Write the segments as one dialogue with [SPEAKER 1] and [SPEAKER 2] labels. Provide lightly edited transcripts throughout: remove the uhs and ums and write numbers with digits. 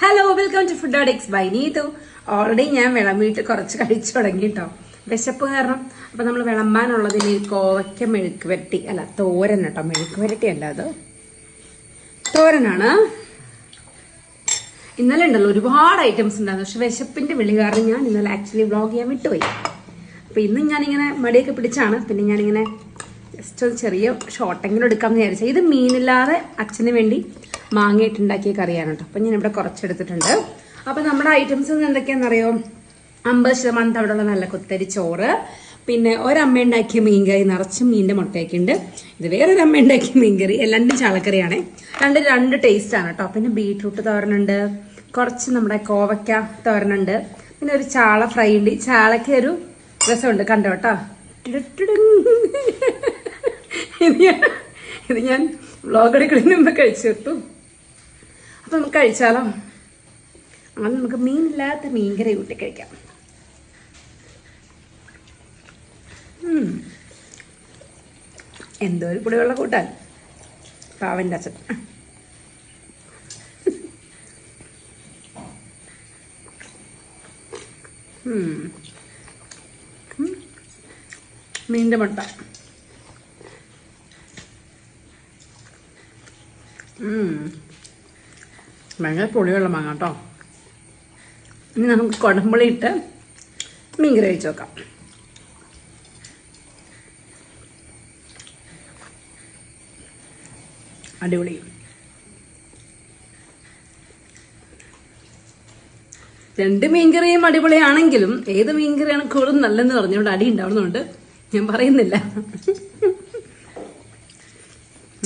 [SPEAKER 1] Hello, welcome to food addicts by Neethu. Already ഞാൻ വിളമ്പിയിട്ട് കുറച്ച് കഴിച്ചു തുടങ്ങി കേട്ടോ, വിശപ്പ് കാരണം. അപ്പൊ നമ്മൾ വിളമ്പാനുള്ളതിന് കോവയ്ക്ക മെഴുക്ക് വരട്ടി, അല്ല തോരൻ കേട്ടോ, മെഴുക്ക് വരട്ടി അല്ല, അത് തോരനാണ്. ഇന്നലെ ഉണ്ടല്ലോ ഒരുപാട് ഐറ്റംസ് ഉണ്ടായിരുന്നു, പക്ഷെ വിശപ്പിന്റെ വിളി കാരണം ഞാൻ ഇന്നലെ ആക്ച്വലി വ്ളോഗ് ചെയ്യാൻ വിട്ടുപോയി. അപ്പൊ ഇന്ന് ഞാനിങ്ങനെ മടിയൊക്കെ പിടിച്ചാണ്, പിന്നെ ഞാനിങ്ങനെ ജസ്റ്റ് ഒരു ചെറിയ ഷോട്ടെങ്കിലും എടുക്കാമെന്ന് വിചാരിച്ചത്. ഇത് മീനില്ലാതെ അച്ഛന് വേണ്ടി മാങ്ങയിട്ടുണ്ടാക്കിയ കറിയാണ് കേട്ടോ. അപ്പം ഞാനിവിടെ കുറച്ചെടുത്തിട്ടുണ്ട്. അപ്പം നമ്മുടെ ഐറ്റംസ് എന്തൊക്കെയാണെന്നറിയോ? 50% തവിടുള്ള നല്ല കുത്തരി ചോറ്, പിന്നെ ഒരമ്മ ഉണ്ടാക്കിയ മീൻകറി നിറച്ചും മീനിന്റെ മുട്ടയൊക്കെ ഉണ്ട്. ഇത് വേറൊരു അമ്മ ഉണ്ടാക്കിയ മീൻകറി, രണ്ടും ചാളക്കറിയാണേ. രണ്ട് ടേസ്റ്റ് ആണ് കേട്ടോ. പിന്നെ ബീട്രൂട്ട് തോരനുണ്ട്, കുറച്ച് നമ്മുടെ കോവയ്ക്ക തോരനുണ്ട്, പിന്നെ ഒരു ചാള ഫ്രൈ ഉണ്ട്. ഈ ചാളയ്ക്ക് ഒരു രസമുണ്ട്, കണ്ടോ കേട്ടോ. ഇത് ഞാൻ വ്ളോഗ് എടുക്കുന്നതിന് മുമ്പ് കഴിച്ചു കിട്ടു. അപ്പൊ നമുക്ക് കഴിച്ചാലോ? അത് നമുക്ക് മീനില്ലാത്ത മീൻകറി കൂട്ടി കഴിക്കാം. എന്തോ ഒരു പുളിവെള്ള കൂട്ടാൻ പാവന്റെ അച്ഛൻ. മീനിന്റെ മുട്ട. ഭയങ്കര പുളിയുള്ള മാങ്ങ കേട്ടോ. ഇനി നമുക്ക് കുടമ്പുളി ഇട്ട് മീൻകറി കഴിച്ച് നോക്കാം. അടിപൊളി. രണ്ട് മീൻകറിയും അടിപൊളിയാണെങ്കിലും ഏത് മീൻകറിയാണ് കൂടുതൽ നല്ലതെന്ന് പറഞ്ഞുകൊണ്ട് അടി ഉണ്ടാവുന്നുണ്ട്, ഞാൻ പറയുന്നില്ല.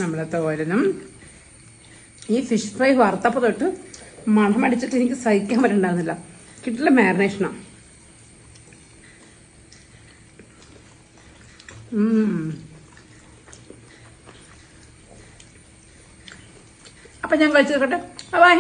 [SPEAKER 1] നമ്മളെ തോരനും ഈ ഫിഷ് ഫ്രൈ വറുത്തപ്പോൾ തൊട്ട് മണം അടിച്ചിട്ട് എനിക്ക് സഹിക്കാൻ പറ്റുന്നുണ്ടായിരുന്നില്ല. കിട്ടില്ല മാരിനേഷനാ. അപ്പൊ ഞാൻ കഴിച്ചു നോക്കട്ടെ. ബൈ.